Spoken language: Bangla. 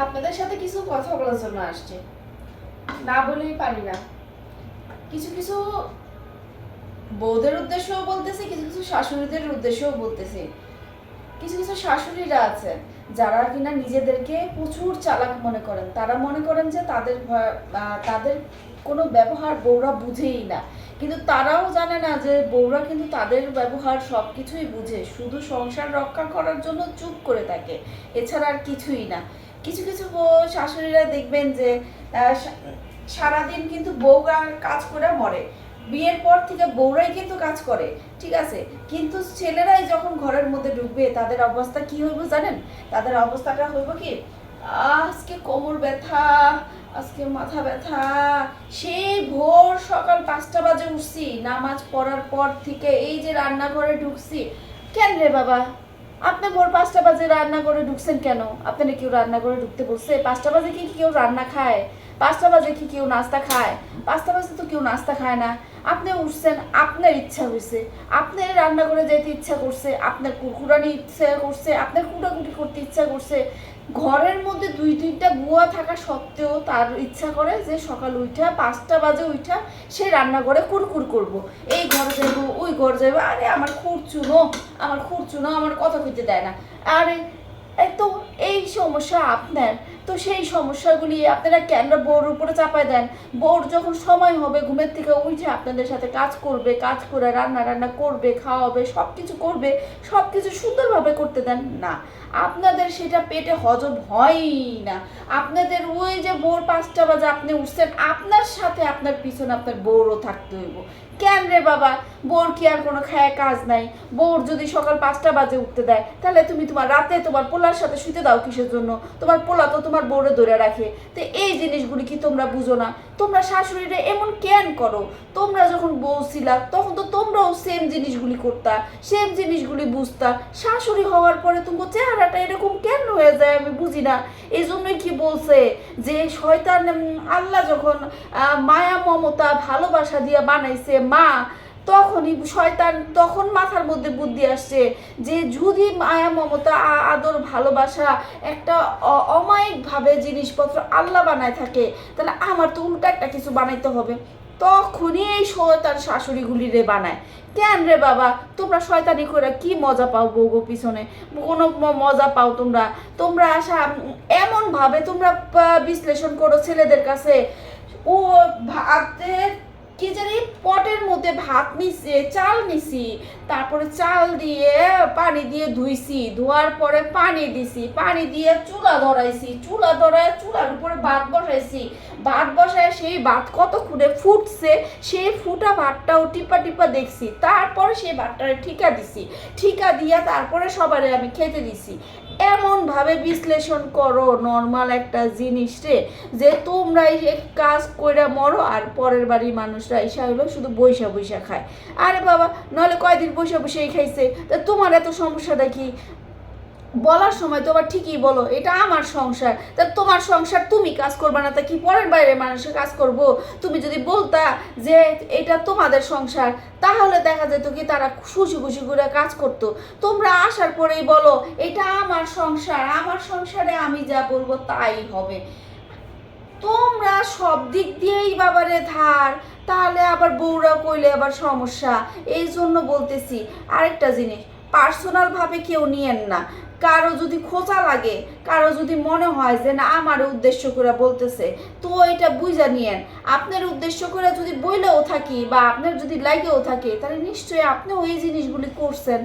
আপনাদের সাথে কিছু কথা বলার জন্য আসছে, না বলেই পারি না। কিছু কিছু বউদের উদ্দেশ্যও বলতেছি, কিছু কিছু শাশুড়িদের উদ্দেশ্যও বলতেছি। কিছু কিছু শাশুড়িরা আছে যারা কিনা নিজেদেরকে প্রচুর চালাক মনে করেন। তারা মনে করেন যে তাদের কোনো ব্যবহার বউরা বুঝেই না, কিন্তু তারাও জানে না যে বউরা কিন্তু তাদের ব্যবহার সব কিছুই বুঝে, শুধু সংসার রক্ষা করার জন্য চুপ করে থাকে, এছাড়া আর কিছুই না। কিছু কিছু শাশুড়িরা দেখবেন যে সারাদিন কিন্তু বউরা কাজ করে মরে, বিয়ের পর থেকে বউরাই কিন্তু কাজ করে, ঠিক আছে, কিন্তু ছেলেরাই যখন ঘরের মধ্যে ঢুকবে তাদের অবস্থা কি হইব জানেন? তাদের অবস্থাটা হইব কি, আজকে কোমর ব্যথা, আজকে মাথা ব্যথা, সেই ভোর সকাল 5টা বাজে উঠছি, নামাজ পড়ার পর থেকে এই যে রান্নাঘরে ঢুকছি। কেন রে বাবা, আপনি ভোর 5টা বাজে রান্না করে ঢুকছেন কেন? আপনারা কেউ রান্না করে ঢুকতে বলছে? 5টা বাজে কি কেউ রান্না খায়? 5টা বাজে কি কেউ নাস্তা খায়? 5টা বাজে তো কেউ নাস্তা খায় না। আপনি উঠছেন, আপনার ইচ্ছা হয়েছে, আপনার রান্না করে যেতে ইচ্ছা করছে, আপনার কুরকুরানি ইচ্ছা করছে, আপনার কুটাকুটি করতে ইচ্ছা করছে। ঘরের মধ্যে 2-3টা বুয়া থাকা সত্ত্বেও তার ইচ্ছা করে যে সকাল উঠা 5টা বাজে উঠা সে রান্না করে কুরকুর করব, এই ঘর যাইব, ওই ঘর যাইব। আরে আমার খুঁড়চুনো, আমার কথা কইতে দেয় না। আরে এই তো এই সমস্যা আপনার, তো সেই সমস্যাগুলি আপনারা কেন বউর উপরে চাপায় দেন? বউর যখন সময় হবে ঘুমের থেকে উঠে আপনাদের সাথে কাজ করবে, কাজ করে রান্না করবে, খাওয়াবে, সব কিছু করবে, সব কিছু সুন্দরভাবে করতে দেন না। আপনাদের সেটা পেটে হজম হয়ই না। আপনাদের ওই যে বউর 5টা বাজে আপনি উঠছেন, আপনার সাথে আপনার পিছনে আপনার বউরও থাকতে হইব। কেন রে বাবা, বউর কি আর কোনো খায় কাজ নাই? বউর যদি সকাল 5টা বাজে উঠতে দেয়, তাহলে তুমি তোমার রাতে তোমার পোলার সাথে শুতে দাও কিসের জন্য? তোমার পোলা তো তোমার বউরে ধরে রাখে। তো এই জিনিসগুলি কি তোমরা বুঝো না? তোমরা শাশুড়িরা এমন কেন করো? তোমরা যখন বউ ছিলা তখন তো তোমরাও সেম জিনিসগুলি করতা, সেম জিনিসগুলি বুঝতা। শাশুড়ি হওয়ার পরে তোমার চেহারাটা এরকম কেন হয়ে যায় আমি বুঝি না। এই জন্যই কি বলছে যে শয়তান, আল্লাহ যখন মায়া মমতা ভালোবাসা দিয়ে বানাইছে মা, তখনই শয়তান তখন মাথার মধ্যে বুদ্ধি আসছে যে যদি মায়া মমতা আদর ভালোবাসা একটা অমায়িকভাবে জিনিসপত্র আল্লাহ বানায় থাকে, তাহলে আমার তো উল্টা একটা কিছু বানাইতে হবে। তখনই এই শয়তান শাশুড়িগুলি রে বানায়। কেন রে বাবা, তোমরা শয়তানি করে কি মজা পাও বউগো পিছনে? কোনো মজা পাও তোমরা? তোমরা আসা এমন ভাবে তোমরা বিশ্লেষণ করো ছেলেদের কাছে, ও ভাতের কি জানি পটের মধ্যে ভাত নিছি, চাল নিছি, তারপরে চাল দিয়ে পানি দিয়ে ধুইছি, ধোয়ার পরে পানি দিছি, পানি দিয়ে চুলা ধরাইছি, চুলা ধরায় চুলার উপরে ভাত বসাইছি, ভাত বসায় সেই ভাত কতক্ষণে ফুটছে, সেই ফুটা ভাতটাও টিপা টিপা দেখছি, তারপরে সেই ভাতটারে ঠিকা দিছি, ঠিকা দিয়া তারপরে সবারে আমি খেতে দিছি। এমন ভাবে বিশ্লেষণ করো নর্মাল একটা জিনিস রে, যে তোমরা এই কাজ কইরা মরো আর পরের বাড়ির মানুষরা এসে হইলো শুধু বৈশা বৈশা খায়। আরে বাবা, নাহলে কয়দিন বৈশা বৈশাই খাইছে, তা তোমার এত সমস্যাটা কি? বলার সময় তো আবার ঠিকই বলো এটা আমার সংসার, তা তোমার সংসার তুমি কাজ করবা না, তা কি পরের বাইরে মানুষের কাজ করব? তুমি যদি বলতা যে এটা তোমাদের সংসার, তাহলে দেখা যেত কি তারা খুশি খুশি করে কাজ করতো। তোমরা আসার পরেই বলো এটা আমার সংসার, আমার সংসারে আমি যা বলবো তাই হবে। তোমরা সব দিক দিয়েই বাবারে ধার, তাহলে আবার বউরা কইলে আবার সমস্যা। এই জন্য বলতেছি আরেকটা জিনিস, পার্সোনাল ভাবে কেউ নিয়েন না। কারো যদি খোঁচা লাগে, কারো যদি মনে হয় যে না আমার উদ্দেশ্য করে বলতেছে, তো এটা বুঝা নিয়েন। আপনার উদ্দেশ্য করে যদি বইলেও থাকি বা আপনার যদি লাগেও থাকে, তাহলে নিশ্চয়ই আপনিও এই জিনিসগুলি করছেন।